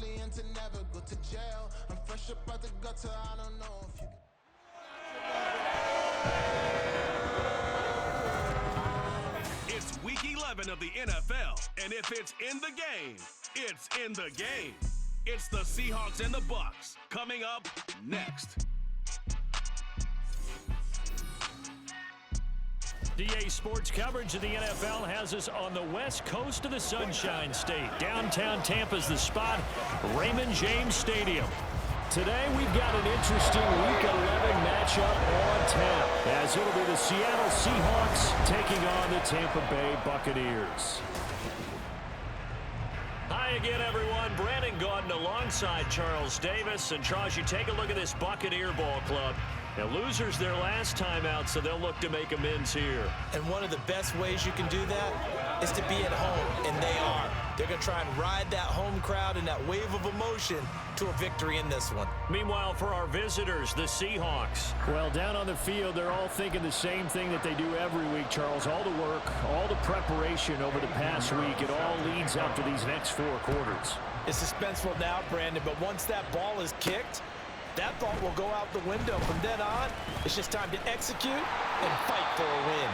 especially and to never go to jail. I'm fresh up out the gutter, I don't know if you It's week 11 of the NFL, and if it's in the game, it's in the game. It's the Seahawks and the Bucs coming up next. DA Sports coverage of the NFL has us on the west coast of the Sunshine State. Downtown Tampa's the spot, Raymond James Stadium. Today we've got an interesting Week 11 matchup on tap, as it'll be the Seattle Seahawks taking on the Tampa Bay Buccaneers. Hi again, everyone. Brandon Gaudin alongside Charles Davis. And Charles, you take a look at this Buccaneer ball club. Now, losers their last time out, so they'll look to make amends here. And one of the best ways you can do that is to be at home, and they are. They're going to try and ride that home crowd and that wave of emotion to a victory in this one. Meanwhile, for our visitors, the Seahawks. Well, down on the field, they're all thinking the same thing that they do every week, Charles. All the work, all the preparation over the past week, it all leads up to these next 4 quarters. It's suspenseful now, Brandon, but once that ball is kicked, that thought will go out the window. From then on, it's just time to execute and fight for a win.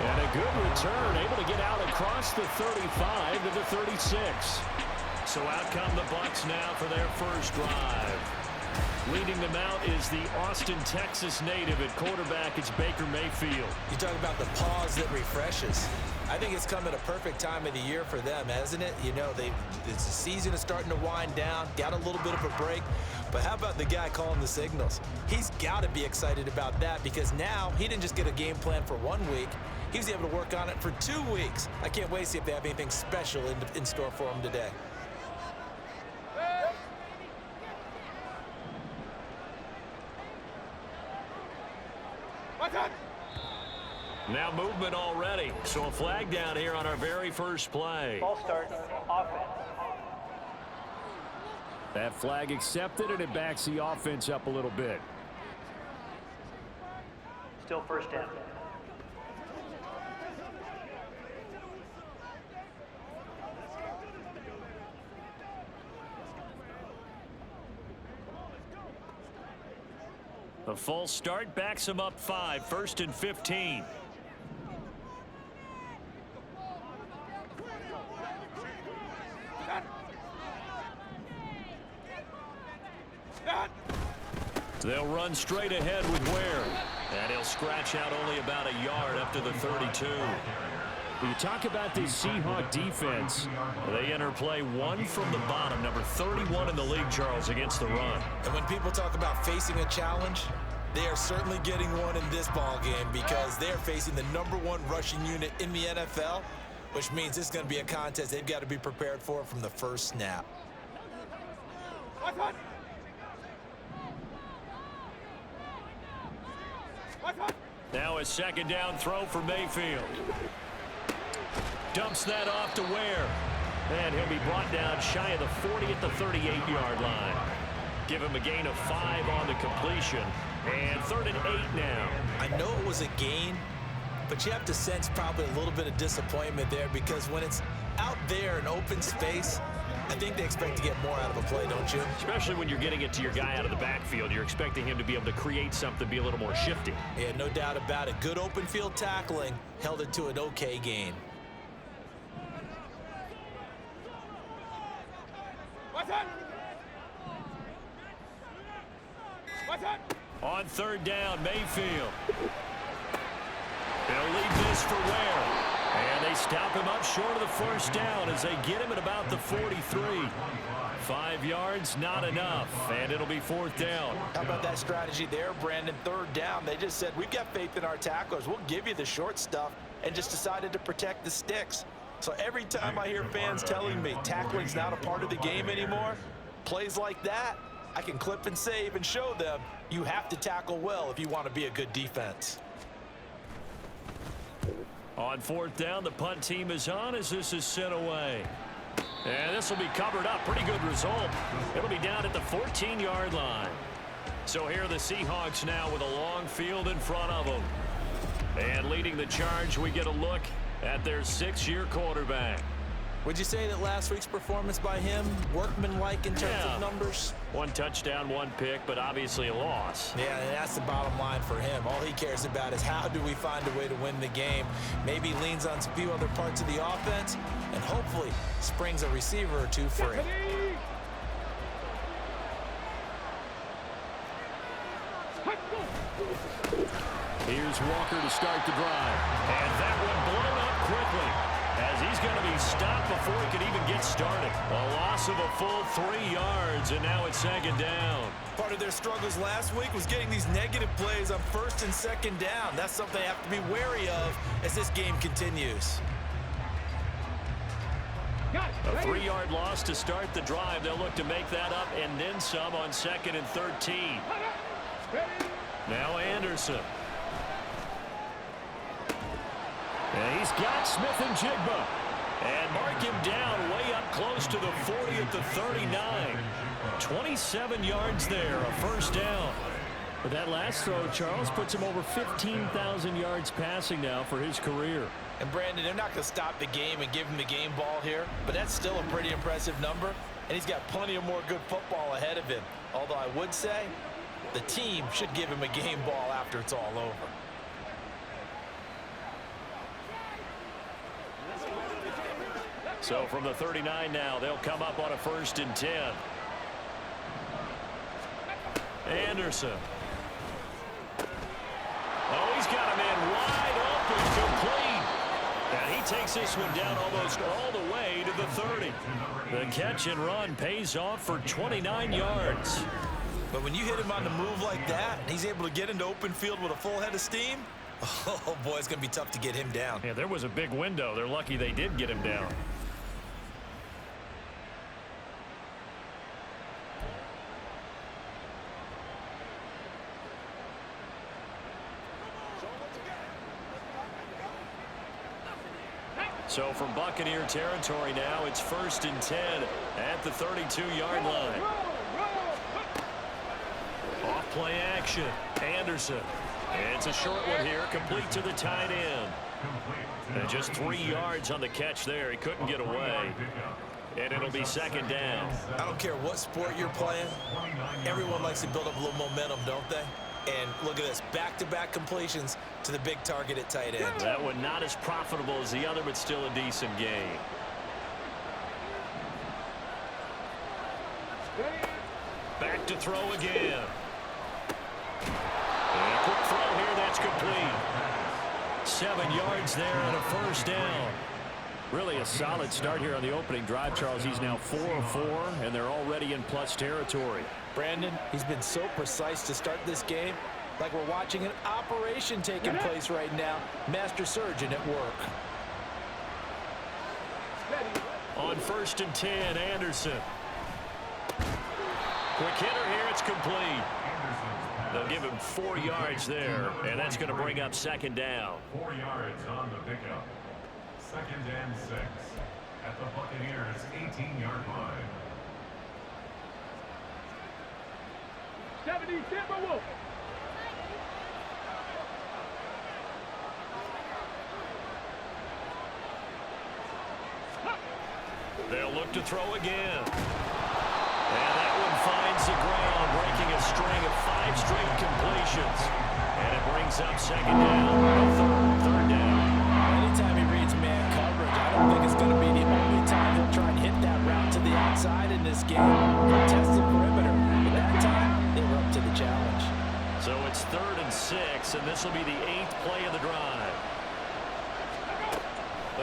And a good return, able to get out across the 35 to the 36. So out come the Bucs now for their first drive. Leading them out is the Austin, Texas native at quarterback. It's Baker Mayfield. You talk about the pause that refreshes. I think it's come at a perfect time of the year for them, hasn't it? You know, the season is starting to wind down, got a little bit of a break. But how about the guy calling the signals? He's got to be excited about that because now he didn't just get a game plan for 1 week. He was able to work on it for 2 weeks. I can't wait to see if they have anything special in store for him today. Now movement already. So a flag down here on our very first play. Ball start, offense. That flag accepted, and it backs the offense up a little bit. Still first down. The false start backs him up 5, 1st and 15. They'll run straight ahead with Ware. And he'll scratch out only about a yard up to the 32. You talk about this Seahawk defense. They enter play 1 from the bottom, number 31 in the league, Charles, against the run. And when people talk about facing a challenge, they are certainly getting one in this ball game because they're facing the #1 rushing unit in the NFL, which means it's going to be a contest they've got to be prepared for from the first snap. Now a second down throw for Mayfield. Dumps that off to Ware. And he'll be brought down shy of the 40 at the 38-yard line. Give him a gain of 5 on the completion. And 3rd and 8 now. I know it was a gain, but you have to sense probably a little bit of disappointment there because when it's out there in open space, I think they expect to get more out of a play, don't you? Especially when you're getting it to your guy out of the backfield. You're expecting him to be able to create something, be a little more shifty. Yeah, no doubt about it. Good open field tackling held it to an okay gain. On 3rd down, Mayfield. They'll leave this for Ware. And they stop him up short of the first down as they get him at about the 43. 5 yards, not enough, and it'll be 4th down. How about that strategy there, Brandon? 3rd down, they just said, we've got faith in our tacklers. We'll give you the short stuff, and just decided to protect the sticks. So every time I hear fans telling me tackling's not a part of the game anymore, plays like that, I can clip and save and show them you have to tackle well if you want to be a good defense. On 4th down, the punt team is on as this is sent away. And this will be covered up. Pretty good result. It'll be down at the 14-yard line. So here are the Seahawks now with a long field in front of them. And leading the charge, we get a look at their 6-year quarterback. Would you say that last week's performance by him, workmanlike in terms of numbers? 1 touchdown, 1 pick, but obviously a loss. Yeah, and that's the bottom line for him. All he cares about is how do we find a way to win the game. Maybe leans on a few other parts of the offense, and hopefully springs a receiver or two free. Here's Walker to start the drive. And that one blown up quickly, as he's going to be stopped before he can even get started. A loss of a full 3 yards, and now it's 2nd down. Part of their struggles last week was getting these negative plays on 1st and 2nd down. That's something they have to be wary of as this game continues. A 3-yard loss to start the drive. They'll look to make that up and then some on 2nd and 13. Now Anderson. And he's got Smith and Jigba. And mark him down way up close to the 40 at the 39. 27 yards there, a 1st down. But that last throw, Charles, puts him over 15,000 yards passing now for his career. And Brandon, they're not going to stop the game and give him the game ball here, but that's still a pretty impressive number, and he's got plenty of more good football ahead of him. Although I would say the team should give him a game ball after it's all over. So from the 39 now, they'll come up on a 1st and 10. Anderson. Oh, he's got a man wide open, complete. And he takes this one down almost all the way to the 30. The catch and run pays off for 29 yards. But when you hit him on the move like that, and he's able to get into open field with a full head of steam, oh boy, it's going to be tough to get him down. Yeah, there was a big window. They're lucky they did get him down. So from Buccaneer territory now, it's 1st and 10 at the 32-yard line. Off play action. Anderson. And it's a short one here, complete to the tight end. And just 3 yards on the catch there. He couldn't get away. And it'll be 2nd down. I don't care what sport you're playing. Everyone likes to build up a little momentum, don't they? And look at this, back-to-back completions to the big target at tight end. That one not as profitable as the other, but still a decent game. Back to throw again. And a quick throw here, that's complete. 7 yards there and a 1st down. Really a solid start here on the opening drive, Charles. He's now 4 of 4, and they're already in plus territory. Brandon, he's been so precise to start this game, like we're watching an operation taking place right now. Master surgeon at work. On 1st and 10, Anderson. Quick hitter here, it's complete. They'll give him 4 yards there, and that's going to bring up 2nd down. 4 yards on the pickup. 2nd and 6 at the Buccaneers' 18-yard line. 70 Timberwolves. They'll look to throw again. And that one finds the ground, breaking a string of 5 straight completions. And it brings up 2nd down, third down. Anytime he reads man coverage, I don't think it's going to be the only time he'll try and hit that route to the outside in this game. He'll test the perimeter. But that time, they were up to the challenge. So it's 3rd and 6, and this will be the 8th play of the drive.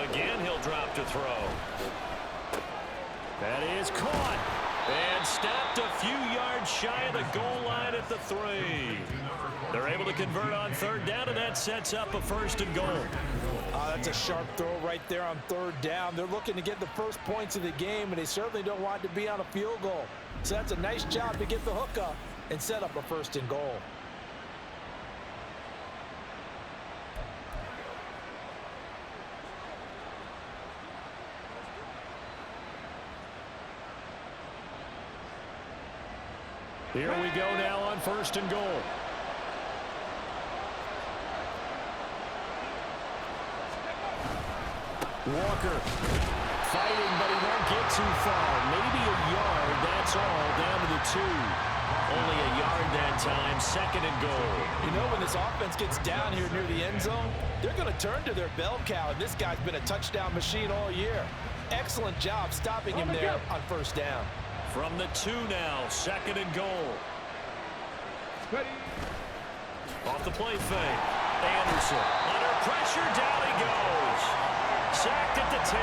Again, he'll drop to throw. That is caught and stopped a few yards shy of the goal line at the 3. They're able to convert on 3rd down, and that sets up a 1st and goal. That's a sharp throw right there on 3rd down. They're looking to get the first points of the game, and they certainly don't want to be on a field goal. So that's a nice job to get the hook up and set up a 1st and goal. Here we go now on 1st and goal. Walker fighting, but he won't get too far. Maybe a yard, that's all, down to the 2. Only a yard that time, 2nd and goal. You know, when this offense gets down here near the end zone, they're going to turn to their bell cow, and this guy's been a touchdown machine all year. Excellent job stopping him there on 1st down. From the 2 now, 2nd and goal. Off the play fake. Anderson under pressure, down he goes. Sacked at the 10.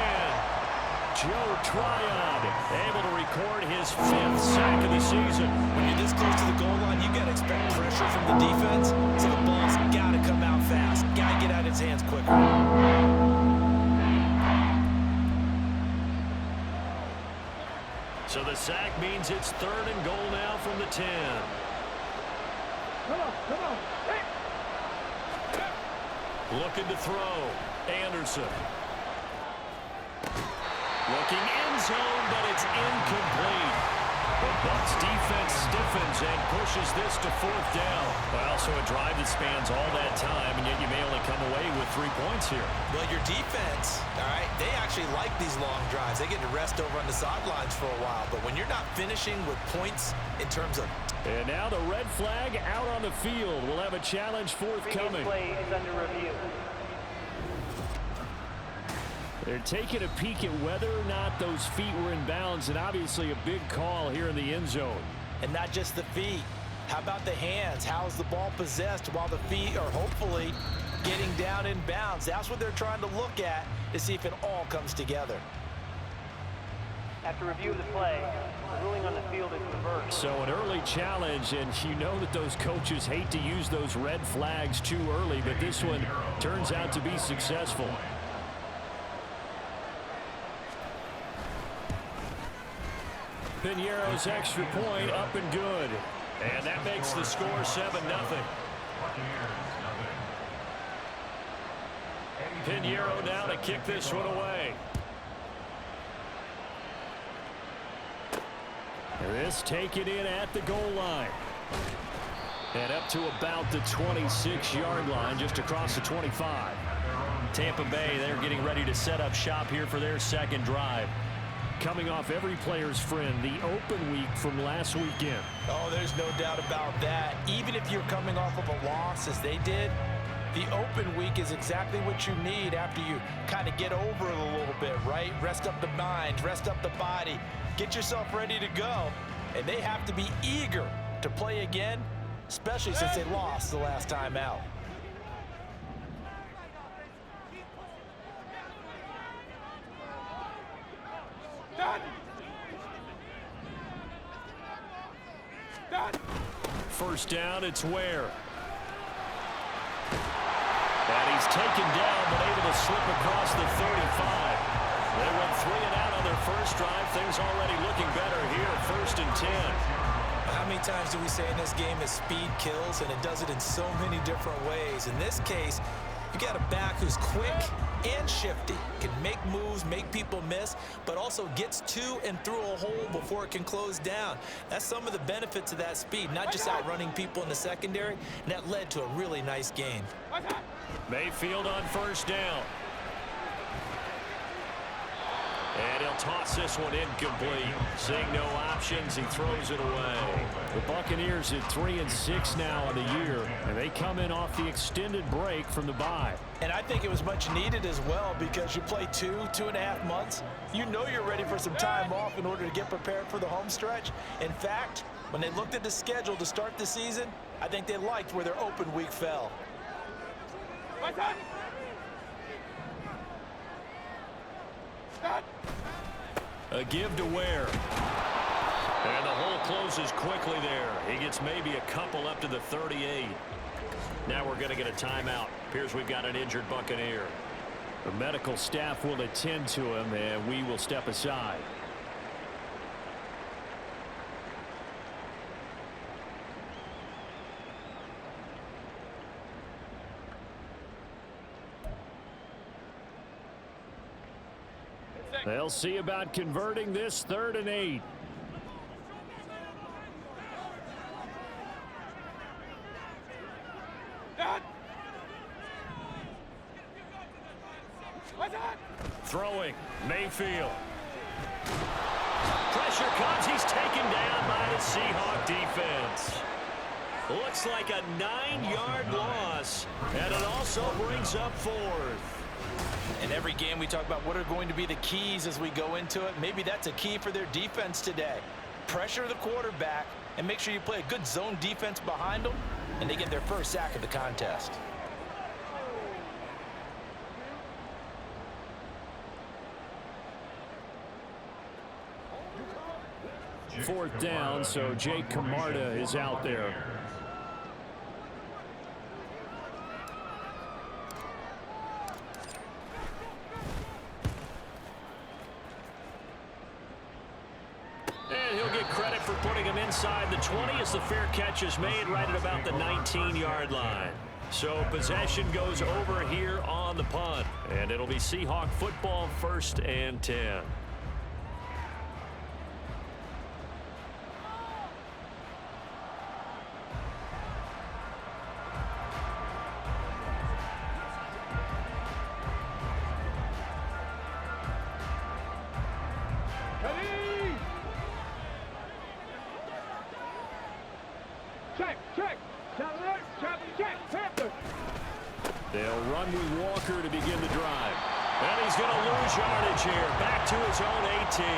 Joe Tryon able to record his 5th sack of the season. When you're this close to the goal line, you got to expect pressure from the defense, so the ball's got to come out fast. Got to get out of his hands quicker. So the sack means it's 3rd and goal now from the 10. Come on. Hey. Looking to throw. Anderson. Looking end zone, but it's incomplete. The Bucs defense stiffens and pushes this to 4th down. Well, so a drive that spans all that time, and yet you may only come away with 3 points here. Well, your defense, all right, they actually like these long drives. They get to rest over on the sidelines for a while. But when you're not finishing with points in terms of... And now the red flag out on the field. We'll have a challenge forthcoming. Play is under review. They're taking a peek at whether or not those feet were in bounds, and obviously a big call here in the end zone. And not just the feet. How about the hands? How is the ball possessed while the feet are hopefully getting down in bounds? That's what they're trying to look at to see if it all comes together. After review of the play, the ruling on the field is reversed. So an early challenge, and you know that those coaches hate to use those red flags too early, but this one turns out to be successful. Piñeiro's extra point up and good. And that makes the score 7-0. Piñeiro now to kick this one away. This taken in at the goal line. And up to about the 26-yard line, just across the 25. Tampa Bay, they're getting ready to set up shop here for their 2nd drive. Coming off every player's friend, the open week from last weekend. Oh, there's no doubt about that. Even if you're coming off of a loss as they did, the open week is exactly what you need after you kind of get over it a little bit, right? Rest up the mind, rest up the body, get yourself ready to go. And they have to be eager to play again, especially since they lost the last time out. First down, it's Ware. And he's taken down, but able to slip across the 35. They went 3 and out on their first drive. Things already looking better here, 1st and 10. How many times do we say in this game is speed kills, and it does it in so many different ways. In this case, you got a back who's quick and shifty, can make moves, make people miss, but also gets to and through a hole before it can close down. That's some of the benefits of that speed, not just outrunning people in the secondary, and that led to a really nice gain. Mayfield on 1st down. And he'll toss this one incomplete. Seeing no options, he throws it away. The Buccaneers at 3-6 now on the year, and they come in off the extended break from the bye. And I think it was much needed as well, because you play 2.5 months. You know you're ready for some time off in order to get prepared for the home stretch. In fact, when they looked at the schedule to start the season, I think they liked where their open week fell. A give to Ware. And the hole closes quickly there. He gets maybe a couple up to the 38. Now we're going to get a timeout. Appears we've got an injured Buccaneer. The medical staff will attend to him, and we will step aside. They'll see about converting this 3rd and 8. throwing. Mayfield. Pressure comes. He's taken down by the Seahawk defense. Looks like a 9-yard loss, and it also brings up 4th. In every game we talk about what are going to be the keys as we go into it. Maybe that's a key for their defense today. Pressure the quarterback and make sure you play a good zone defense behind them, and they get their first sack of the contest. Fourth down, so Jake Camarda is out there. And he'll get credit for putting him inside the 20 as the fair catch is made right at about the 19-yard line. So possession goes over here on the punt, and it'll be Seahawk football, 1st and 10. They'll run with Walker to begin the drive. And he's going to lose yardage here. Back to his own 18.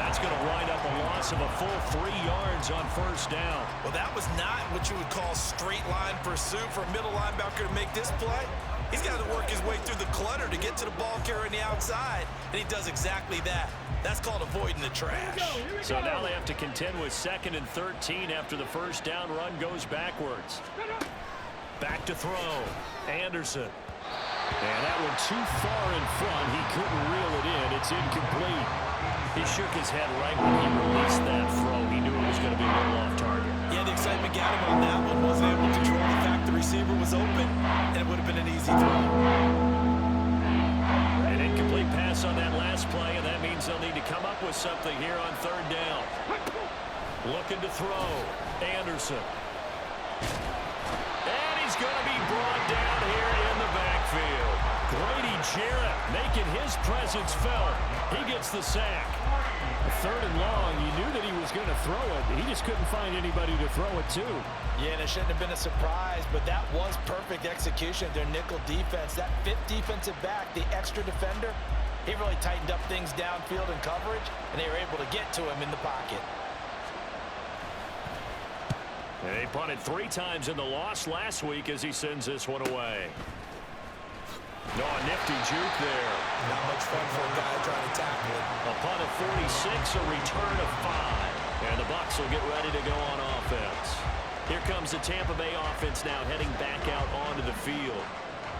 That's going to wind up a loss of a full 3 yards on 1st down. Well, that was not what you would call straight line pursuit for a middle linebacker to make this play. He's got to work his way through the clutter to get to the ball carrier on the outside, and he does exactly that. That's called avoiding the trash. So now they have to contend with 2nd and 13 after the 1st down run goes backwards. Back to throw. Anderson. And that one too far in front. He couldn't reel it in. It's incomplete. He shook his head right when he released that throw. He knew it was going to be a little off target. Yeah, the excitement got him on that one. Wasn't able to control the fact the receiver was open, and it would have been an easy throw. An incomplete pass on that last play, and that means they'll need to come up with something here on 3rd down. Looking to throw. Anderson. And he's going to be brought down here in the backfield. Grady Jarrett making his presence felt. He gets the sack. 3rd and long, you knew that he was going to throw it. He just couldn't find anybody to throw it to. Yeah, and it shouldn't have been a surprise, but that was perfect execution of their nickel defense. That 5th defensive back, the extra defender, he really tightened up things downfield in coverage, and they were able to get to him in the pocket. And they punted 3 times in the loss last week as he sends this one away. No, a nifty juke there. Not much fun for a guy trying to tackle it. A punt of 46, a return of 5. And the Bucs will get ready to go on offense. Here comes the Tampa Bay offense now heading back out onto the field.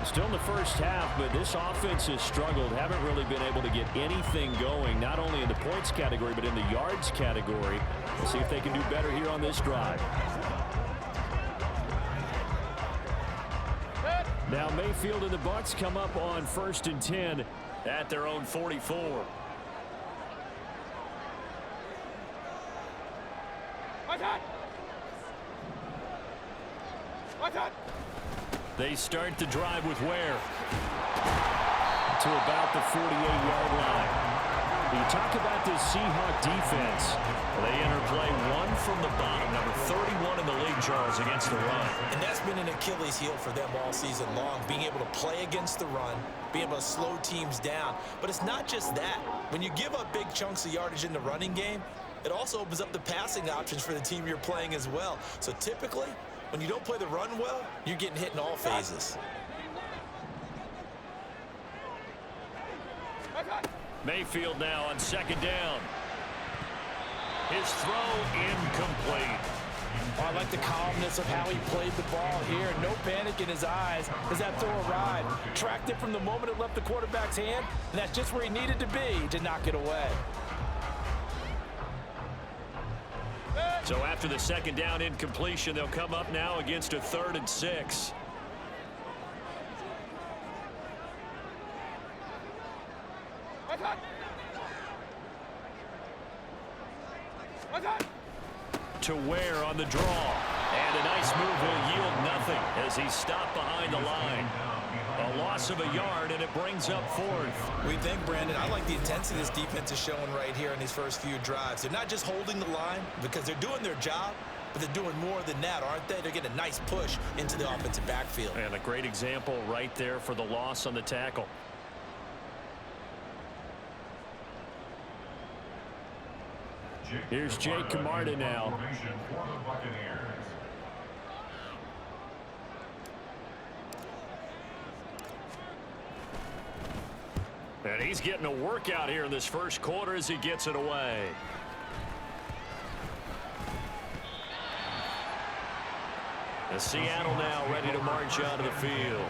Still in the 1st half, but this offense has struggled. Haven't really been able to get anything going, not only in the points category, but in the yards category. We'll see if they can do better here on this drive. Now Mayfield and the Bucs come up on 1st and 10 at their own 44. They start the drive with Ware to about the 48-yard line. You talk about this Seahawk defense. They enter play 1 from the bottom, number 31 in the league, Charles, against the run. And that's been an Achilles heel for them all season long, being able to play against the run, being able to slow teams down. But it's not just that. When you give up big chunks of yardage in the running game, it also opens up the passing options for the team you're playing as well. So typically, when you don't play the run well, you're getting hit in all phases. Mayfield now on 2nd down. His throw incomplete. Oh, I like the calmness of how he played the ball here. No panic in his eyes as that throw arrived. Tracked it from the moment it left the quarterback's hand, and that's just where he needed to be to knock it away. So after the 2nd down incompletion, they'll come up now against a 3rd and 6. To Ware on the draw. And a nice move will yield nothing as he's stopped behind the line. A a loss of a yard, and it brings up fourth. We think, Brandon, I like the intensity this defense is showing right here in these first few drives. They're not just holding the line because they're doing their job, but they're doing more than that, aren't they? They're getting a nice push into the offensive backfield. And a great example right there for the loss on the tackle. Here's Jake Camarda now. And he's getting a workout here in this first quarter as he gets it away. And Seattle now ready to march out of the field.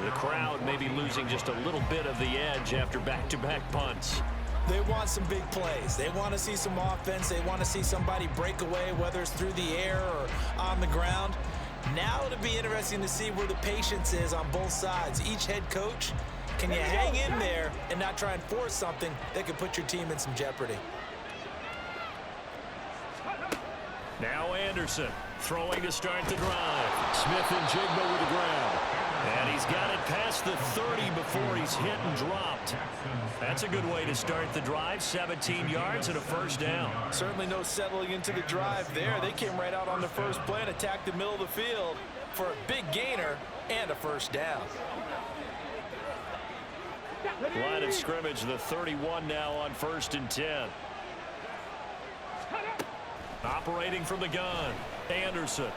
The crowd may be losing just a little bit of the edge after back-to-back punts. They want some big plays. They want to see some offense. They want to see somebody break away, whether it's through the air or on the ground. Now it'll be interesting to see where the patience is on both sides. Each head coach, can you hang in there and not try and force something that could put your team in some jeopardy? Now Anderson throwing to start the drive. Smith and Jigba with the ground. And he's got it past the 30 before he's hit and dropped. That's a good way to start the drive. 17 yards and a first down. Certainly no settling into the drive there. They came right out on the first play and attacked the middle of the field for a big gainer and a first down. Line of scrimmage, the 31 now on 1st and 10. Operating from the gun, Anderson.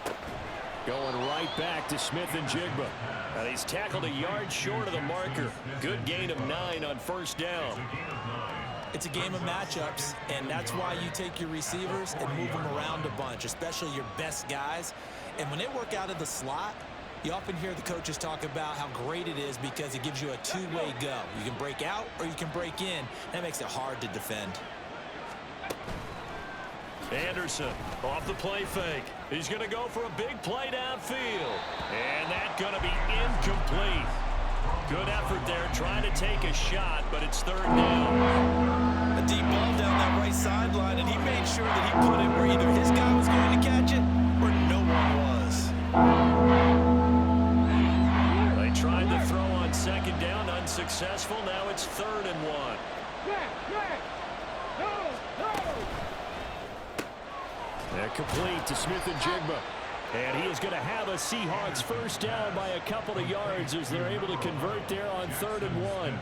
Going right back to Smith and Jigba. And he's tackled a yard short of the marker. Good gain of 9 on first down. It's a game of matchups, and that's why you take your receivers and move them around a bunch, especially your best guys. And when they work out of the slot, you often hear the coaches talk about how great it is because it gives you a two-way go. You can break out or you can break in. That makes it hard to defend. Anderson off the play fake. He's going to go for a big play downfield. And that's going to be incomplete. Good effort there trying to take a shot, but it's 3rd down. A deep ball down that right sideline, and he made sure that he put it where either his guy was going to catch it or no one was. They tried to throw on 2nd down, unsuccessful. Now it's 3rd and 1. They're complete to Smith and Jigba. And he is going to have a Seahawks first down by a couple of yards as they're able to convert there on 3rd and 1.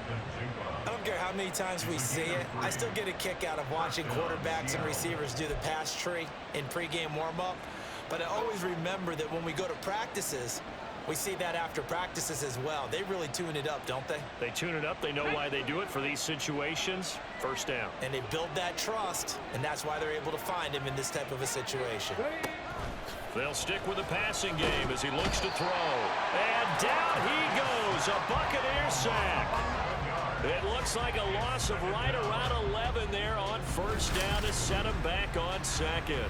I don't care how many times we see it. I still get a kick out of watching quarterbacks and receivers do the pass tree in pregame warm-up. But I always remember that when we go to practices, we see that after practices as well. They really tune it up, don't they? They tune it up. They know why they do it for these situations. First down. And they build that trust, and that's why they're able to find him in this type of a situation. They'll stick with the passing game as he looks to throw. And down he goes. A Buccaneer sack. It looks like a loss of right around 11 there on first down to set him back on 2nd.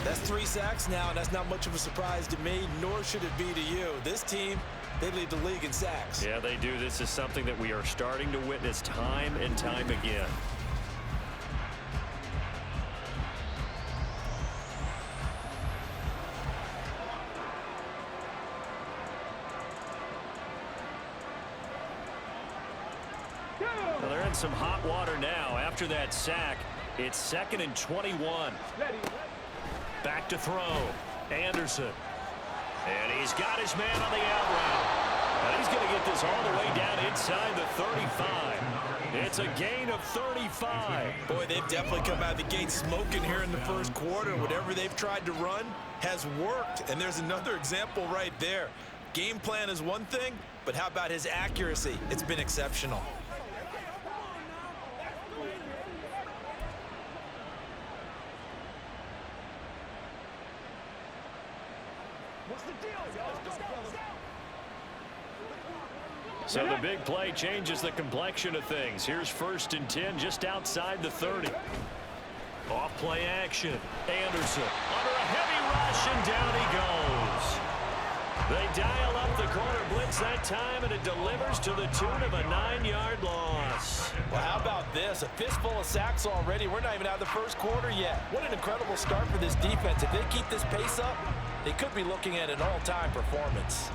That's 3 sacks now, and that's not much of a surprise to me, nor should it be to you. This team, they lead the league in sacks. Yeah, they do. This is something that we are starting to witness time and time again. Well, they're in some hot water now. After that sack, it's 2nd and 21. Back to throw. Anderson. And he's got his man on the out route. And he's going to get this all the way down inside the 35. It's a gain of 35. Boy, they've definitely come out of the gate smoking here in the first quarter. Whatever they've tried to run has worked. And there's another example right there. Game plan is one thing, but how about his accuracy? It's been exceptional. So the big play changes the complexion of things. Here's 1st and 10 just outside the 30. Off play action. Anderson under a heavy rush, and down he goes. They dial up the corner blitz that time, and it delivers to the tune of a 9-yard loss. Well, how about this? A fistful of sacks already. We're not even out of the first quarter yet. What an incredible start for this defense. If they keep this pace up, they could be looking at an all-time performance.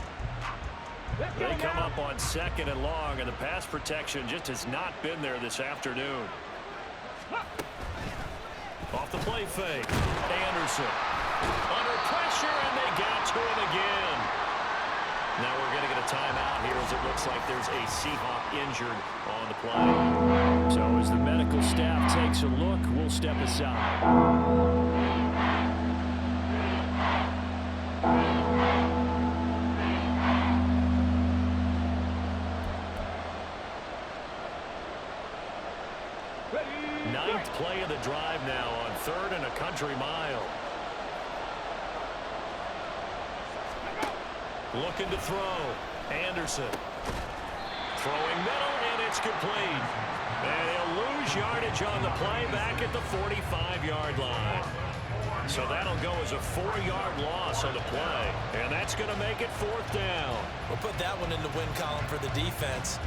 They come up on 2nd and long, and the pass protection just has not been there this afternoon. Off the play fake. Anderson. Under pressure, and they got to him again. Now we're going to get a timeout here as it looks like there's a Seahawk injured on the play. So as the medical staff takes a look, we'll step aside. Ninth play of the drive now on 3rd and a country mile. Looking to throw. Anderson. Throwing middle, and it's complete. And he'll lose yardage on the play back at the 45-yard line. So that'll go as a 4-yard loss on the play. And that's going to make it 4th down. We'll put that one in the win column for the defense.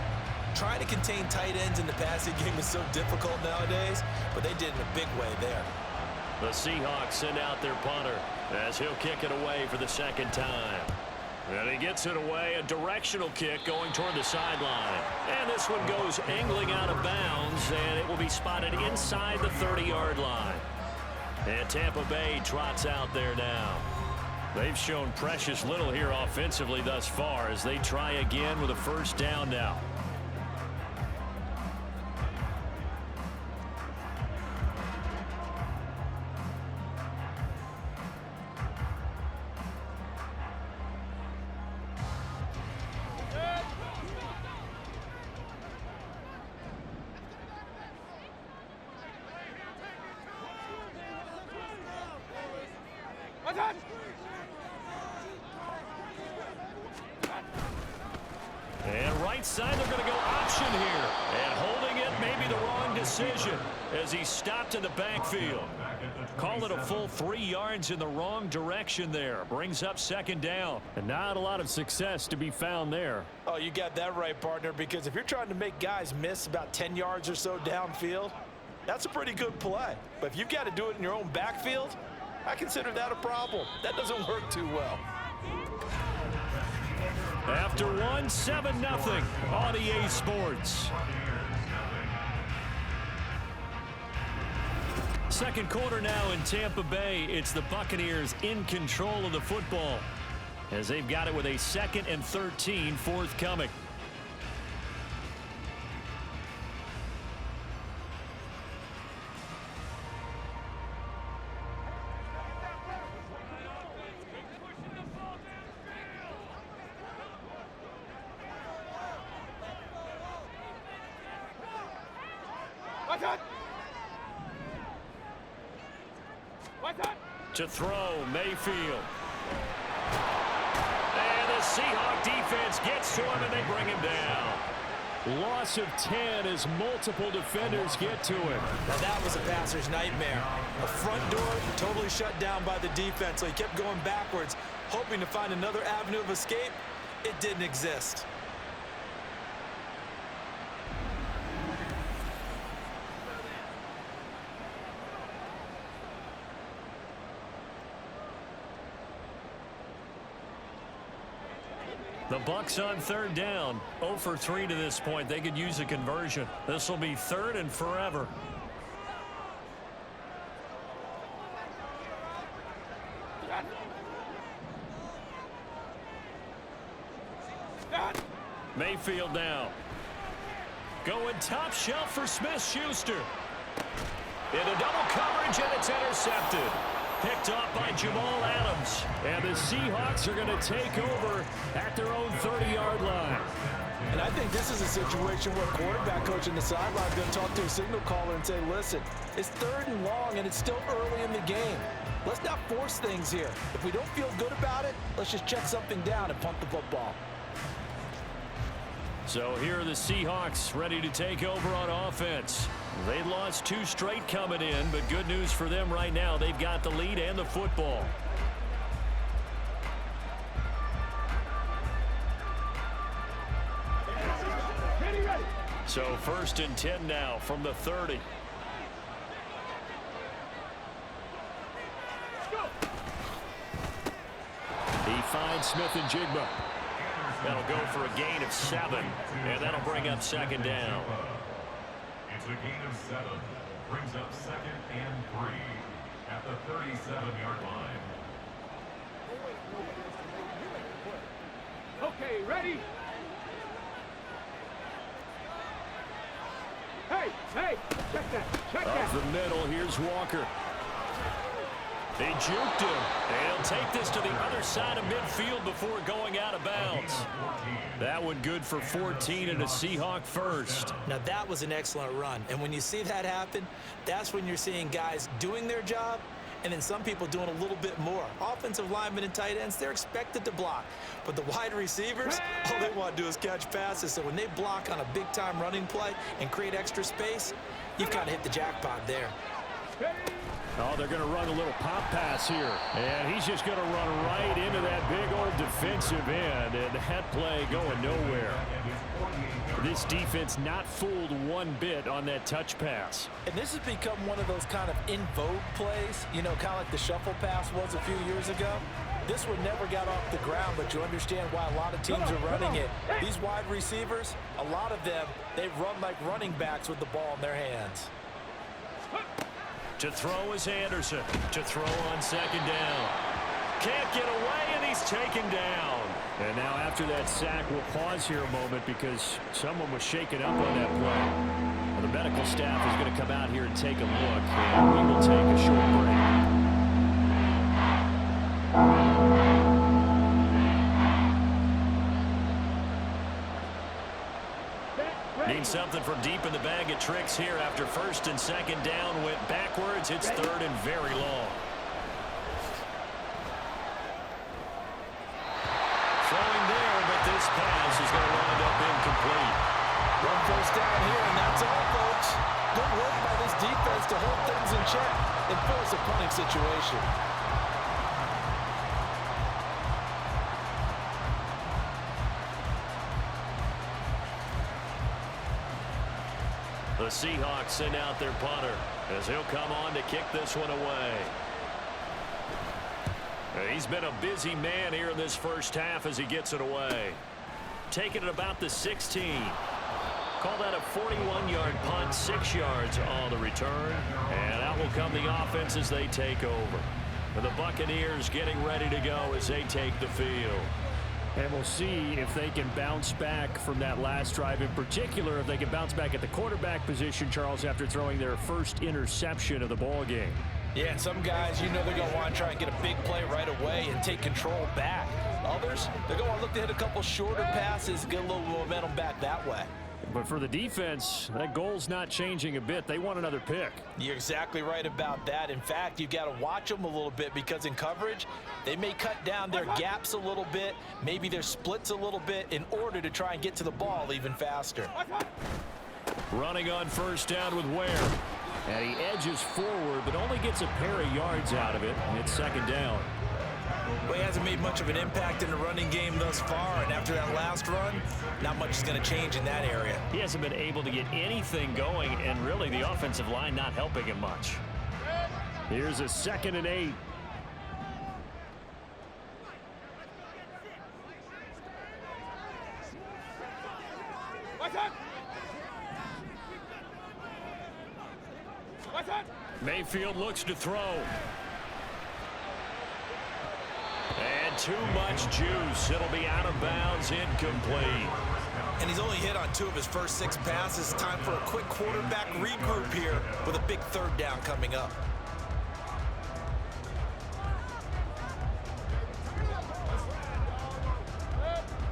Trying to contain tight ends in the passing game is so difficult nowadays, but they did in a big way there. The Seahawks send out their punter as he'll kick it away for the 2nd time. And he gets it away, a directional kick going toward the sideline. And this one goes angling out of bounds, and it will be spotted inside the 30-yard line. And Tampa Bay trots out there now. They've shown precious little here offensively thus far as they try again with a 1st down now. And right side, they're going to go option here. And holding it may be the wrong decision as he's stopped in the backfield. Call it a full 3 yards in the wrong direction there. Brings up 2nd down. And not a lot of success to be found there. Oh, you got that right, partner, because if you're trying to make guys miss about 10 yards or so downfield, that's a pretty good play. But if you've got to do it in your own backfield, I consider that a problem. That doesn't work too well. After one, 7-0 on EA Sports. Second quarter now in Tampa Bay. It's the Buccaneers in control of the football as they've got it with a 2nd and 13 forthcoming. To throw, Mayfield. And the Seahawk defense gets to him, and they bring him down. Loss of 10 as multiple defenders get to him. Now that was a passer's nightmare. A front door totally shut down by the defense, so he kept going backwards, hoping to find another avenue of escape. It didn't exist. The Bucs on 3rd down. 0 for 3 to this point. They could use a conversion. This will be 3rd and forever. Mayfield now. Going top shelf for Smith-Schuster. Into double coverage, and it's intercepted. Picked off by Jamal Adams. And the Seahawks are going to take over at their own 30-yard line. And I think this is a situation where quarterback coach in the sideline is going to talk to a signal caller and say, listen, it's 3rd and long, and it's still early in the game. Let's not force things here. If we don't feel good about it, let's just check something down and punt the football. So here are the Seahawks ready to take over on offense. They lost 2 straight coming in, but good news for them right now. They've got the lead and the football. So 1st and 10 now from the 30. He finds Smith and Jigba. That'll go for a gain of 7, and that'll bring up second down. It's a gain of 7. Brings up 2nd and 3 at the 37-yard line. Okay, ready? Hey, check that. Off the middle, here's Walker. They juked him. And he'll take this to the other side of midfield before going out of bounds. That one good for 14 and a Seahawk first. Now, that was an excellent run. And when you see that happen, that's when you're seeing guys doing their job and then some people doing a little bit more. Offensive linemen and tight ends, they're expected to block. But the wide receivers, all they want to do is catch passes. So when they block on a big-time running play and create extra space, you've kind of hit the jackpot there. Oh, they're going to run a little pop pass here. And he's just going to run right into that big old defensive end. And that play going nowhere. This defense not fooled one bit on that touch pass. And this has become one of those kind of in vogue plays, you know, kind of like the shuffle pass was a few years ago. This one never got off the ground, but you understand why a lot of teams are running it. These wide receivers, a lot of them, they run like running backs with the ball in their hands. To throw is Anderson. To throw on second down. Can't get away, and he's taken down. And now after that sack, we'll pause here a moment because someone was shaken up on that play. Well, the medical staff is going to come out here and take a look, and we will take a short break. Need something from deep in the bag of tricks here after first and second down went backwards. It's third and very long. Throwing there, but this pass is going to wind up incomplete. One first down here, and that's all, folks. Good work by this defense to hold things in check and force a punting situation. The Seahawks send out their punter as he'll come on to kick this one away. He's been a busy man here in this first half as he gets it away. Taking it about the 16. Call that a 41-yard punt, 6 yards on the return. And out will come the offense as they take over. And the Buccaneers getting ready to go as they take the field. And we'll see if they can bounce back from that last drive. In particular, if they can bounce back at the quarterback position, Charles, after throwing their first interception of the ball game. Yeah, and some guys, you know, they're going to want to try and get a big play right away and take control back. Others, they're going to look to hit a couple shorter passes, get a little momentum back that way. But for the defense, that goal's not changing a bit. They want another pick. You're exactly right about that. In fact, you've got to watch them a little bit because in coverage, they may cut down their gaps a little bit, maybe their splits a little bit in order to try and get to the ball even faster. Running on first down with Ware. And he edges forward, but only gets a pair of yards out of it, and it's second down. Well, he hasn't made much of an impact in the running game thus far, and after that last run, not much is going to change in that area. He hasn't been able to get anything going, and really the offensive line not helping him much. Here's a 2nd and 8. Mayfield looks to throw. And too much juice. It'll be out of bounds, incomplete. And he's only hit on 2 of his first 6 passes. Time for a quick quarterback regroup here with a big third down coming up.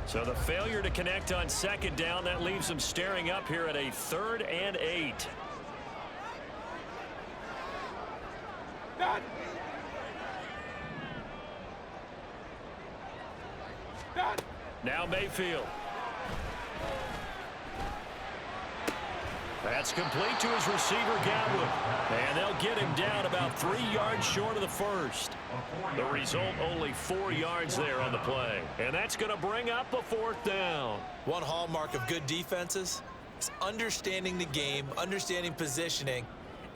So the failure to connect on second down, that leaves him staring up here at a 3rd and 8. Now Mayfield. That's complete to his receiver, Godwin. And they'll get him down about 3 yards short of the first. The result, only 4 yards there on the play. And that's going to bring up a 4th down. One hallmark of good defenses is understanding the game, understanding positioning,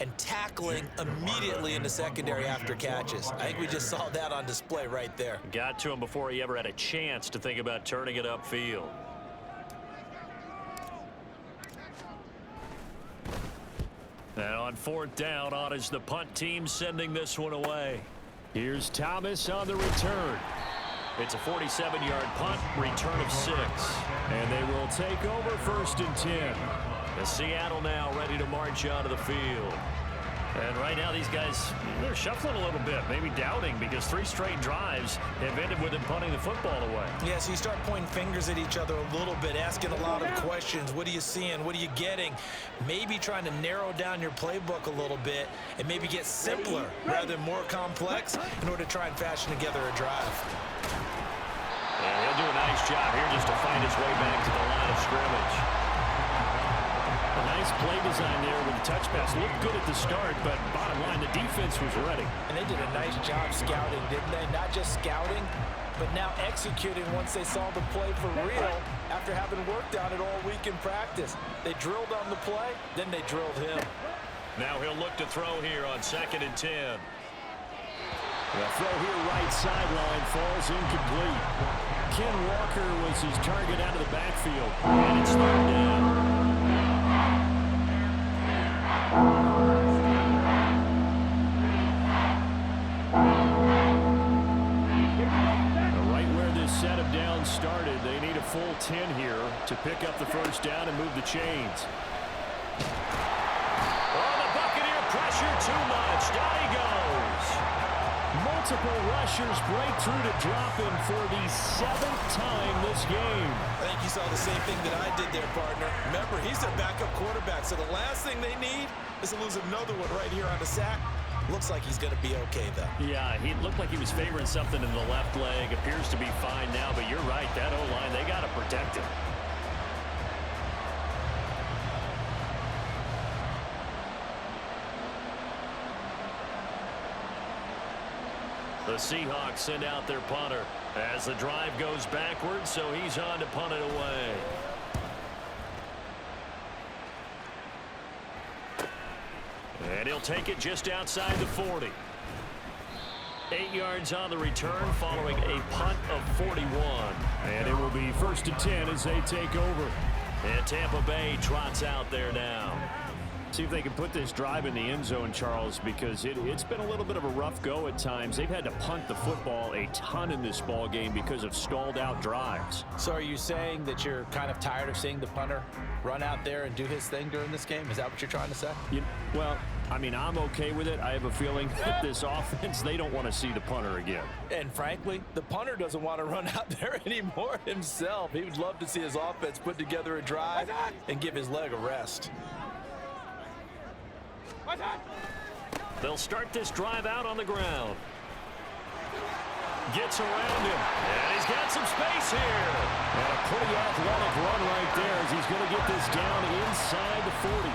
and tackling immediately in the secondary after catches. I think we just saw that on display right there. Got to him before he ever had a chance to think about turning it upfield. And on 4th down, on is the punt team sending this one away. Here's Thomas on the return. It's a 47-yard punt, return of 6. And they will take over 1st and 10. And Seattle now ready to march onto the field. And right now these guys, they're shuffling a little bit, maybe doubting, because 3 straight drives have ended with them punting the football away. Yeah, so you start pointing fingers at each other a little bit, asking a lot of questions. What are you seeing? What are you getting? Maybe trying to narrow down your playbook a little bit and maybe get simpler rather than more complex in order to try and fashion together a drive. And he'll do a nice job here just to find his way back to the line of scrimmage. A nice play design there with the touch pass. Looked good at the start, but bottom line, the defense was ready. And they did a nice job scouting, didn't they? Not just scouting, but now executing once they saw the play for real after having worked on it all week in practice. They drilled on the play, then they drilled him. Now he'll look to throw here on 2nd and 10. The throw here right sideline falls incomplete. Ken Walker was his target out of the backfield. And it's 3rd down. Right where this set of downs started, they need a full 10 here to pick up the 1st down and move the chains. Oh, the Buccaneer pressure too much. Down he goes. Multiple rushers break through to drop him for the 7th time this game. I think you saw the same thing that I did there, partner. Remember, he's their backup quarterback, so the last thing they need is to lose another one right here on the sack. Looks like he's going to be okay, though. Yeah, he looked like he was favoring something in the left leg. Appears to be fine now, but you're right. That O-line, they got to protect him. The Seahawks send out their punter as the drive goes backwards, so he's on to punt it away. And he'll take it just outside the 40. 8 yards on the return following a punt of 41. And it will be 1st and 10 as they take over. And Tampa Bay trots out there now. See if they can put this drive in the end zone, Charles, because it's been a little bit of a rough go at times. They've had to punt the football a ton in this ball game because of stalled out drives. So are you saying that you're kind of tired of seeing the punter run out there and do his thing during this game? Is that what you're trying to say? Well, I mean, I'm okay with it. I have a feeling that this offense, they don't want to see the punter again. And frankly, the punter doesn't want to run out there anymore himself. He would love to see his offense put together a drive and give his leg a rest. They'll start this drive out on the ground. Gets around him, and he's got some space here. And a pretty athletic run right there as he's going to get this down inside the 40.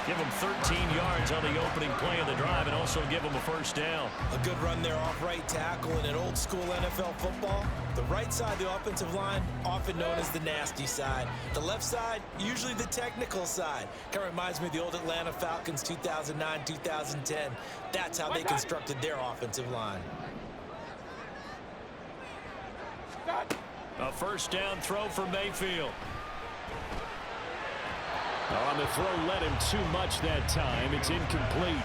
Give him 13 yards on the opening play of the drive and also give him a 1st down. A good run there off right tackle in an old school NFL football. The right side of the offensive line, often known as the nasty side. The left side, usually the technical side. Kind of reminds me of the old Atlanta Falcons 2009, 2010. That's how they constructed their offensive line. A 1st down throw for Mayfield. On the throw, led him too much that time. It's incomplete.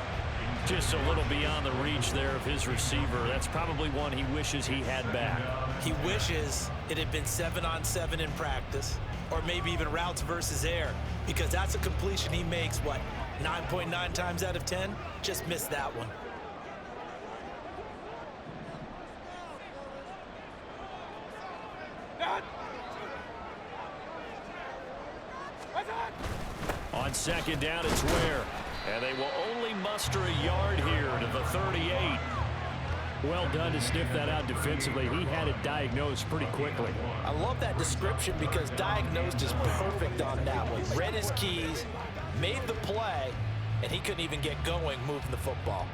Just a little beyond the reach there of his receiver. That's probably one he wishes he had back. He wishes it had been 7-on-7 in practice, or maybe even routes versus air, because that's a completion he makes, 9.9 times out of 10? Just missed that one. On 2nd down, it's Ware. And they will only muster a yard here to the 38. Well done to sniff that out defensively. He had it diagnosed pretty quickly. I love that description because diagnosed is perfect on that one. Read his keys, made the play, and he couldn't even get going moving the football.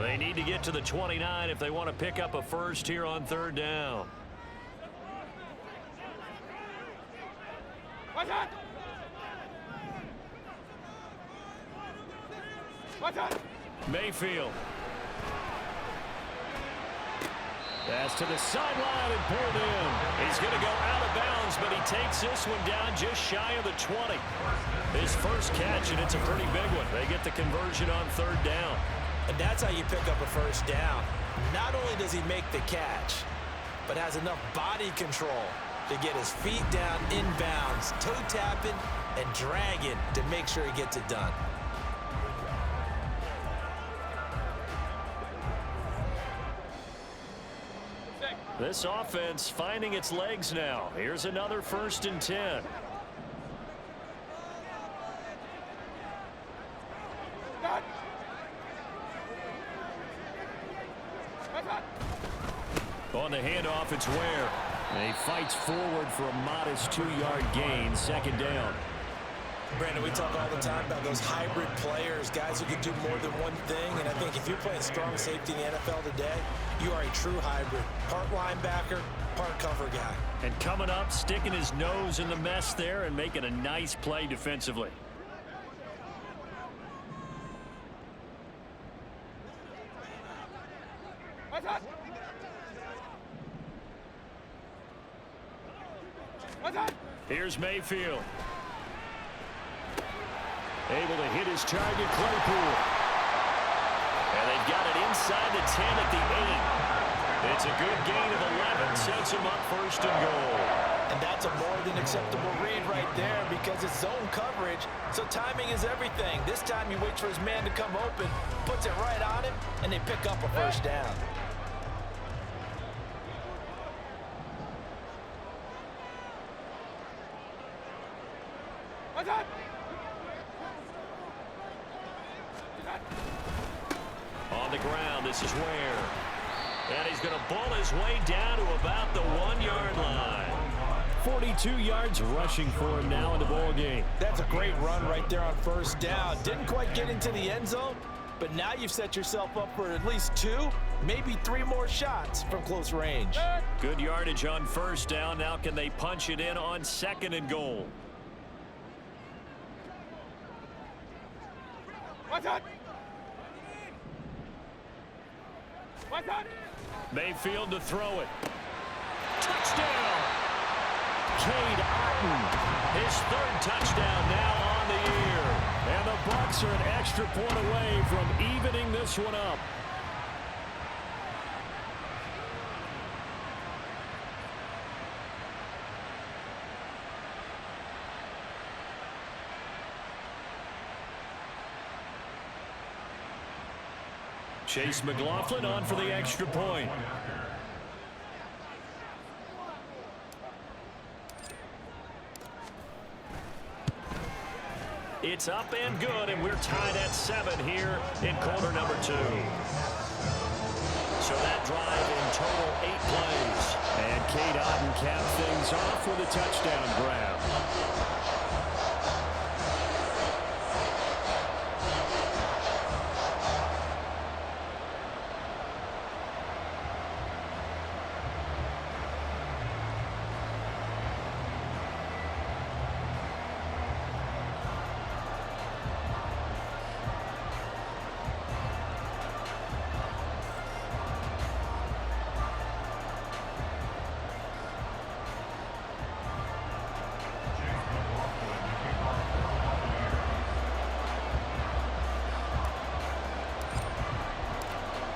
They need to get to the 29 if they want to pick up a 1st here on 3rd down. Mayfield. Pass to the sideline and pulled in. He's going to go out of bounds, but he takes this one down just shy of the 20. His first catch, and it's a pretty big one. They get the conversion on third down. And that's how you pick up a first down. Not only does he make the catch, but has enough body control to get his feet down inbounds, toe tapping and dragging to make sure he gets it done. This offense finding its legs now. Here's another 1st and 10. On the handoff, it's Ware. And he fights forward for a modest 2-yard gain, 2nd down. Brandon, we talk all the time about those hybrid players, guys who can do more than one thing. And I think if you're playing strong safety in the NFL today, you are a true hybrid. Part linebacker, part cover guy. And coming up, sticking his nose in the mess there and making a nice play defensively. Here's Mayfield. Able to hit his target, Claypool. And they've got it inside the 10 at the 8. It's a good gain of 11, sets him up 1st and goal. And that's a more than acceptable read right there because it's zone coverage, so timing is everything. This time he waits for his man to come open, puts it right on him, and they pick up a first down. On the ground, this is Ware. And he's going to bull his way down to about the 1-yard line. 42 yards rushing for him now in the ball game. That's a great run right there on 1st down. Didn't quite get into the end zone, but now you've set yourself up for at least 2, maybe 3 more shots from close range. Good yardage on 1st down. Now can they punch it in on 2nd and goal? Mayfield to throw it. Touchdown! Cade Otton, his 3rd touchdown now on the year. And the Bucs are an extra point away from evening this one up. Chase McLaughlin on for the extra point. It's up and good, and we're tied at 7 here in quarter number 2. So that drive in total 8 plays. And Cade Otton capped things off with a touchdown grab.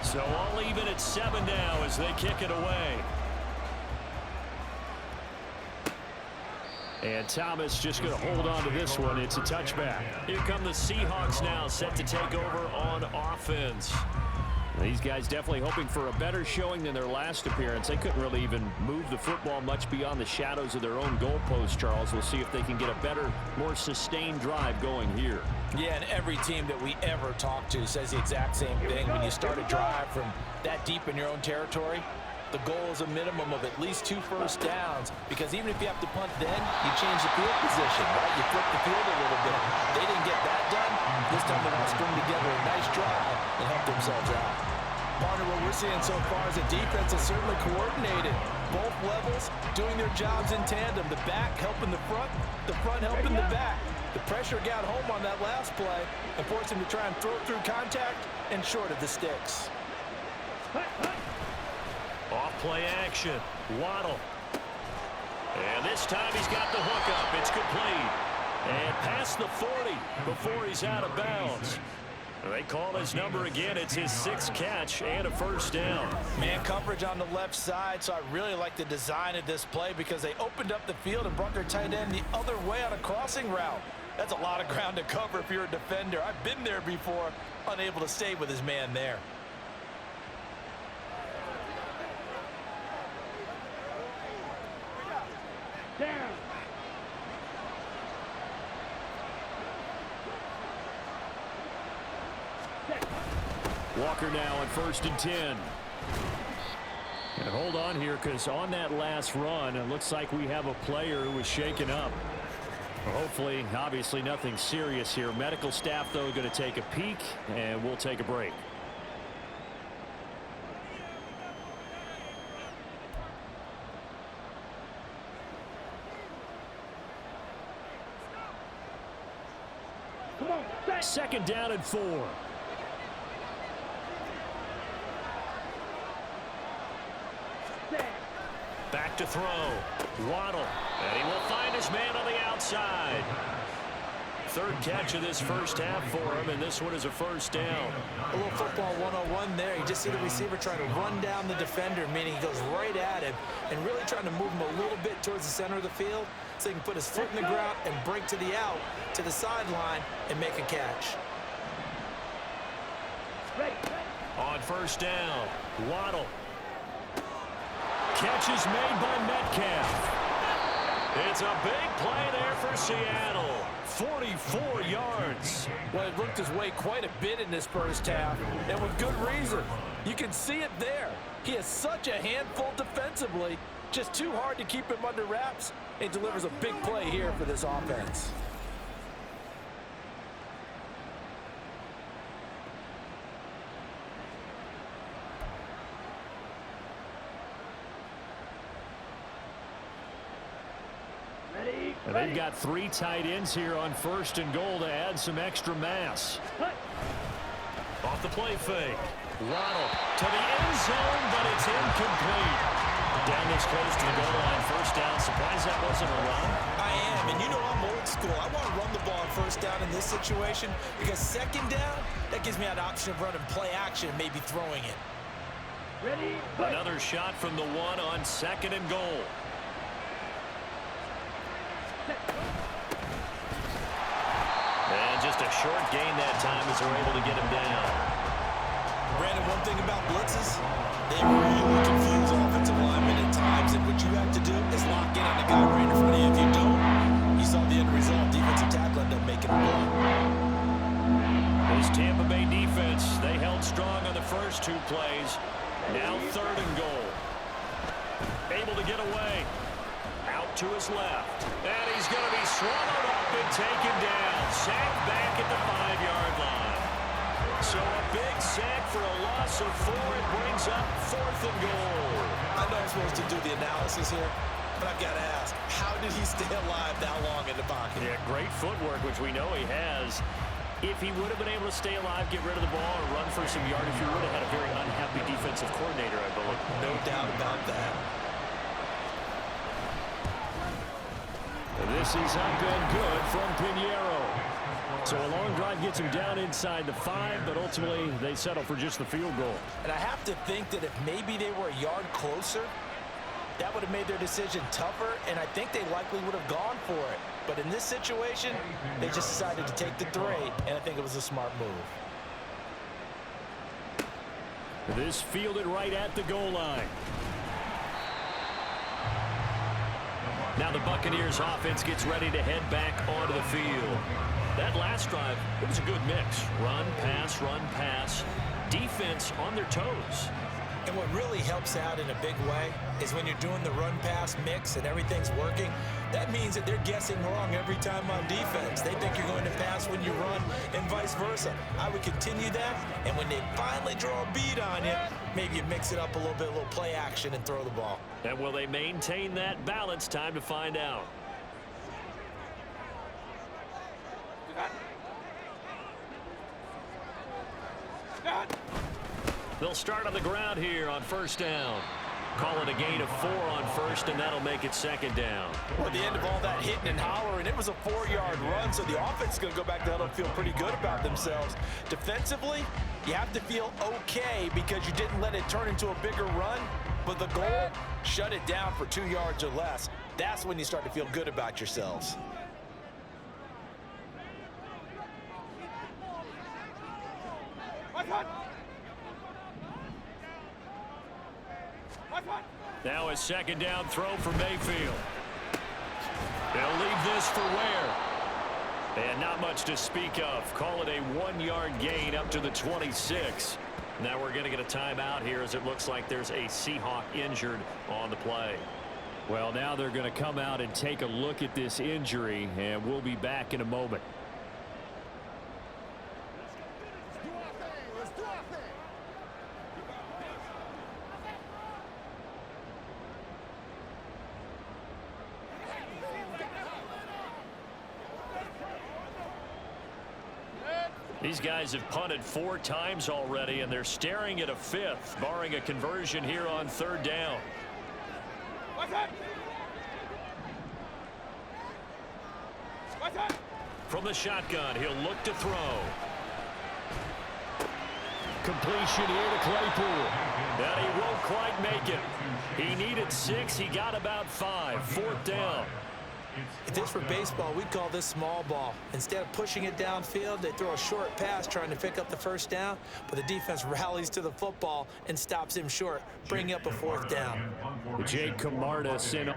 So all even at 7 now as they kick it away. And Thomas just going to hold on to this one. It's a touchback. Here come the Seahawks now, set to take over on offense. These guys definitely hoping for a better showing than their last appearance. They couldn't really even move the football much beyond the shadows of their own goalpost, Charles. We'll see if they can get a better, more sustained drive going here. Yeah, and every team that we ever talk to says the exact same thing. When you start a drive from that deep in your own territory, the goal is a minimum of at least 2 first downs, because even if you have to punt then, you change the field position, right? You flip the field a little bit. They didn't get that done. This time they're going to string together a nice drive and help themselves out. Partner, what we're seeing so far is the defense is certainly coordinated. Both levels doing their jobs in tandem. The back helping the front helping the back. The pressure got home on that last play and forced him to try and throw through contact and short of the sticks. Off play action. Waddle. And this time he's got the hook up. It's complete. And past the 40 before he's out of bounds. They call his number again. It's his 6th catch and a first down. Man coverage on the left side, so I really like the design of this play because they opened up the field and brought their tight end the other way on a crossing route. That's a lot of ground to cover if you're a defender. I've been there before, unable to stay with his man there. Down. Walker now on 1st and 10. And hold on here, because on that last run, it looks like we have a player who was shaken up. Hopefully, obviously nothing serious here. Medical staff, though, going to take a peek, and we'll take a break. Come on, set. 2nd down and 4. Back to throw. Waddle. And he will find his man on the outside. 3rd catch of this first half for him, and this one is a first down. A little football 101 there. You just see the receiver trying to run down the defender, meaning he goes right at him and really trying to move him a little bit towards the center of the field so he can put his foot in the ground and break to the out, to the sideline, and make a catch. On 1st down, Waddle. Catch is made by Metcalf. It's a big play there for Seattle. 44 yards. Well, it looked his way quite a bit in this first half, and with good reason. You can see it there. He is such a handful defensively, just too hard to keep him under wraps, and delivers a big play here for this offense. And they've got 3 tight ends here on 1st and goal to add some extra mass. Off the play fake. Waddle to the end zone, but it's incomplete. Down this close to the goal line, 1st down. Surprised that wasn't a run. I am, and you know I'm old school. I want to run the ball on 1st down in this situation because 2nd down, that gives me an option of running play action and maybe throwing it. Ready? Another shot from the 1 on 2nd and goal. And just a short gain that time as they're able to get him down. Brandon, one thing about blitzes, they really confuse offensive linemen at times, and what you have to do is lock in on the guy right in front of you. If you don't, you saw the end result. Defensive tackle ended up making a blow. This Tampa Bay defense, they held strong on the first 2 plays. Now 3rd and goal. Able to get away. Out to his left. And he's going to be swallowed up and taken down. Sacked back at the 5-yard line. So a big sack for a loss of 4. It brings up 4th and goal. I know I'm supposed to do the analysis here, but I've got to ask, how did he stay alive that long in the pocket? Yeah, great footwork, which we know he has. If he would have been able to stay alive, get rid of the ball, or run for some yardage, he would have had a very unhappy defensive coordinator, I believe. No doubt about that. This is up and good from Pinheiro. So a long drive gets him down inside the 5, but ultimately they settle for just the field goal. And I have to think that if maybe they were a yard closer, that would have made their decision tougher, and I think they likely would have gone for it. But in this situation, they just decided to take the 3, and I think it was a smart move. This fielded right at the goal line. Now the Buccaneers offense gets ready to head back onto the field. That last drive, it was a good mix. Run, pass, defense on their toes. And what really helps out in a big way is when you're doing the run-pass mix and everything's working, that means that they're guessing wrong every time on defense. They think you're going to pass when you run and vice versa. I would continue that, and when they finally draw a bead on you, maybe you mix it up a little bit, a little play action, and throw the ball. And will they maintain that balance? Time to find out. They'll start on the ground here on first down. Call it a gain of 4 on first, and that'll make it second down. Well, at the end of all that hitting and hollering, it was a 4-yard run, so the offense is going to go back to the huddle and feel pretty good about themselves. Defensively, you have to feel okay because you didn't let it turn into a bigger run, but the goal, shut it down for 2 yards or less. That's when you start to feel good about yourselves. Now a second down throw for Mayfield. They'll leave this for Ware. And not much to speak of. Call it a 1-yard gain up to the 26. Now we're going to get a timeout here as it looks like there's a Seahawk injured on the play. Well, now they're going to come out and take a look at this injury, and we'll be back in a moment. These guys have punted 4 times already, and they're staring at a 5th, barring a conversion here on third down. From the shotgun, he'll look to throw. Completion here to Claypool. And he won't quite make it. He needed 6. He got about 5. Fourth down. If this were baseball, we'd call this small ball. Instead of pushing it downfield, they throw a short pass trying to pick up the first down, but the defense rallies to the football and stops him short, bringing up a 4th down. Jake Camardas in.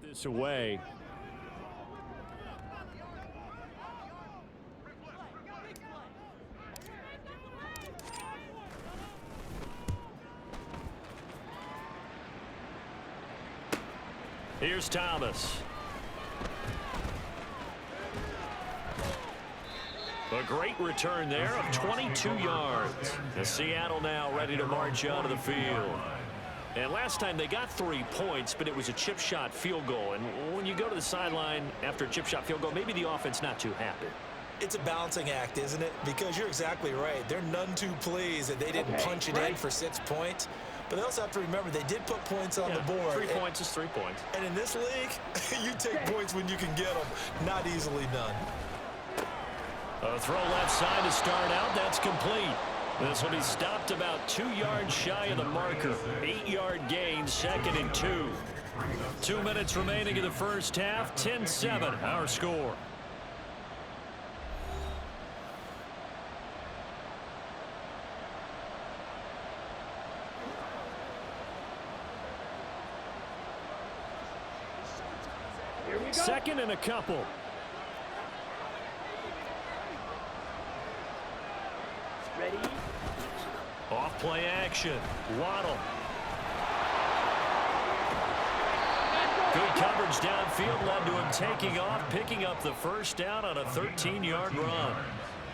This away. Here's Thomas. A great return there of 22 yards. And Seattle now ready to march out of the field. And last time they got 3 points, but it was a chip shot field goal. And when you go to the sideline after a chip shot field goal, maybe the offense not too happy. It's a balancing act, isn't it? Because you're exactly right. They're none too pleased that they didn't punch it in for 6 points. But they also have to remember they did put points on the board. 3 points is 3 points. And in this league, you take points when you can get them. Not easily done. A throw left side to start out. That's complete. This will be stopped about 2 yards shy of the marker. 8-yard gain, 2nd and 2. 2 minutes remaining in the first half. 10-7, our score. Second and a couple. Ready? Off play action. Waddle. Good coverage downfield led to him taking off, picking up the first down on a 13-yard run.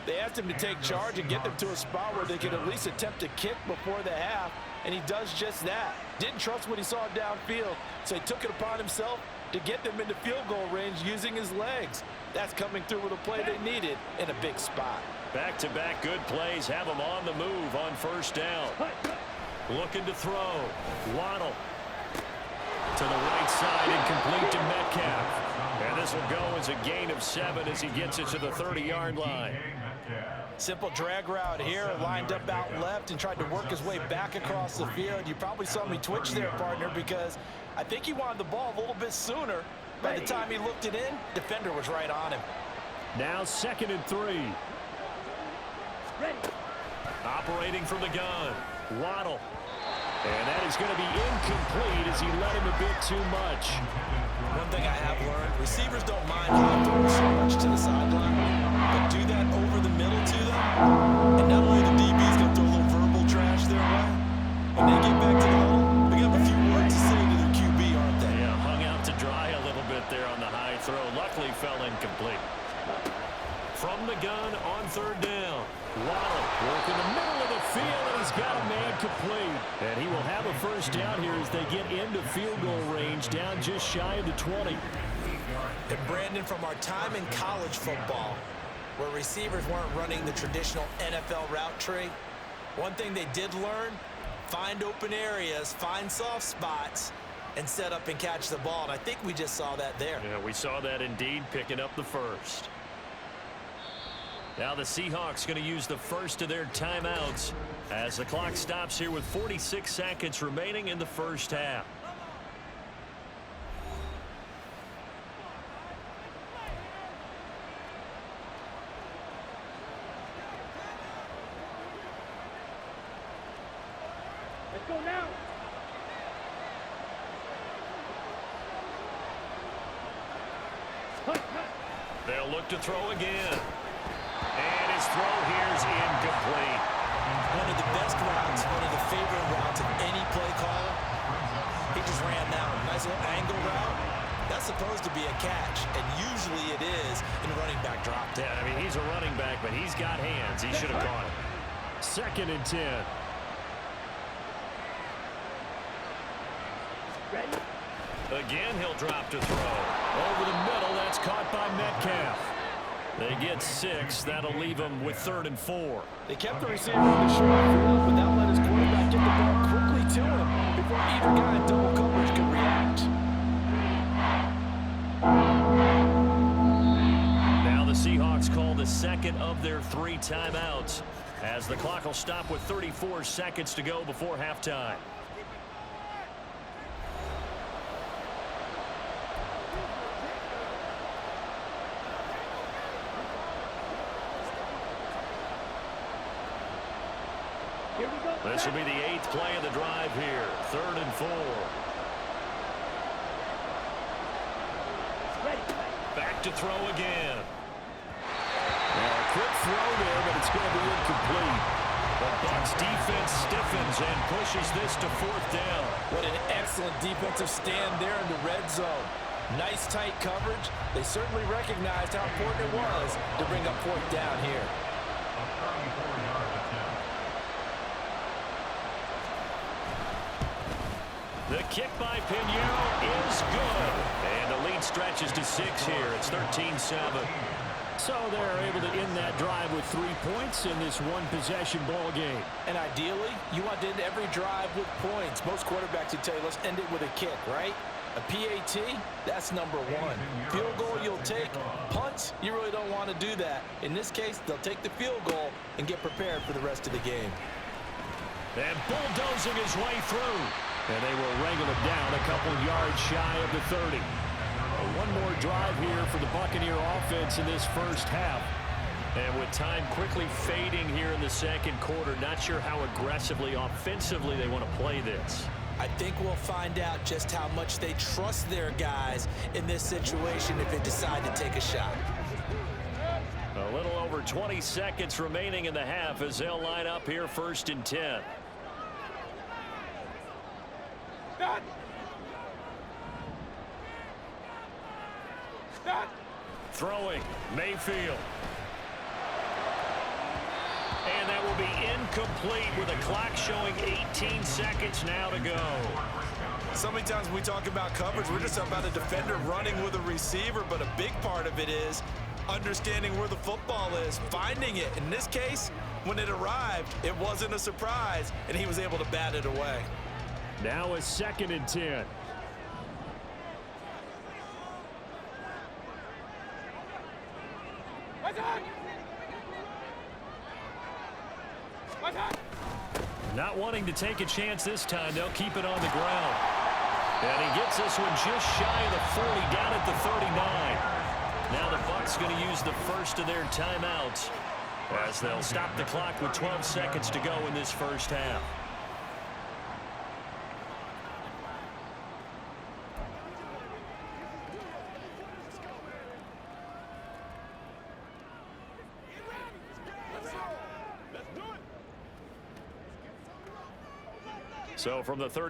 They asked him to take charge and get them to a spot where they could at least attempt to kick before the half, and he does just that. Didn't trust what he saw downfield, so he took it upon himself to get them into field goal range using his legs. That's coming through with a play they needed in a big spot. Back-to-back good plays have him on the move on first down. Looking to throw. Waddle. To the right side and complete to Metcalf. And this will go as a gain of 7 as he gets it to the 30-yard line. Simple drag route here, lined up out left and tried to work his way back across the field. You probably saw me twitch there, partner, because I think he wanted the ball a little bit sooner. By the time he looked it in, defender was right on him. Now 2nd and 3. Ready. Operating from the gun. Waddle. And that is going to be incomplete as he led him a bit too much. One thing I have learned, receivers don't mind throwing so much to the sideline. but do that over the middle to them. And not only the DB's going to throw a little verbal trash their way, when they get back to the huddle, they have a few words to say to their QB, aren't they? Yeah, hung out to dry a little bit there on the high throw. Luckily fell incomplete. From the gun on third down. Waddle work in the middle of the field, and he's got a man complete. And he will have a first down here as they get into field goal range, down just shy of the 20. And Brandon, from our time in college football, where receivers weren't running the traditional NFL route tree, one thing they did learn, find open areas, find soft spots, and set up and catch the ball. And I think we just saw that there. Yeah, we saw that indeed, picking up the first. Now the Seahawks going to use the first of their timeouts as the clock stops here with 46 seconds remaining in the first half. Let's go now. They'll look to throw again. And his throw here is incomplete. One of the best routes, one of the favorite routes of any play caller. He just ran that one. Nice little angle route. That's supposed to be a catch, and usually it is in a running back drop. Yeah, I mean, he's a running back, but he's got hands. He should have caught it. 2nd and 10. Ready? Again, he'll drop to throw. Over the middle, that's caught by Metcalf. They get 6. That'll leave them with 3rd and 4. They kept the receiver in the short field, but that let his quarterback get the ball quickly to him before either guy in double coverage could react. Now the Seahawks call the second of their 3 timeouts as the clock will stop with 34 seconds to go before halftime. Here we go. This will be the 8th play of the drive here. 3rd and 4. Ready. Back to throw again. Now, a quick throw there, but it's going to be incomplete. The Bucs defense stiffens and pushes this to 4th down. What an excellent defensive stand there in the red zone. Nice tight coverage. They certainly recognized how important it was to bring up 4th down here. A 34-yard attempt. The kick by Pinheiro is good. And the lead stretches to 6 here. It's 13-7. So they're able to end that drive with 3 points in this one-possession ball game. And ideally, you want to end every drive with points. Most quarterbacks would tell you, let's end it with a kick, right? A PAT, that's number 1. Field goal you'll take. Punts, you really don't want to do that. In this case, they'll take the field goal and get prepared for the rest of the game. And bulldozing his way through. And they will wrangle it down a couple yards shy of the 30. One more drive here for the Buccaneer offense in this first half. And with time quickly fading here in the second quarter, not sure how aggressively, offensively they want to play this. I think we'll find out just how much they trust their guys in this situation if they decide to take a shot. A little over 20 seconds remaining in the half as they'll line up here 1st and 10. Throwing, Mayfield. And that will be incomplete with a clock showing 18 seconds now to go. So many times when we talk about coverage, we're just about a defender running with a receiver, but a big part of it is understanding where the football is, finding it. In this case, when it arrived, it wasn't a surprise, and he was able to bat it away. Now a 2nd and 10. Not wanting to take a chance this time, they'll keep it on the ground. And he gets this one just shy of the 40, down at the 39. Now the Bucs going to use the first of their timeouts as they'll stop the clock with 12 seconds to go in this first half. So from the 30.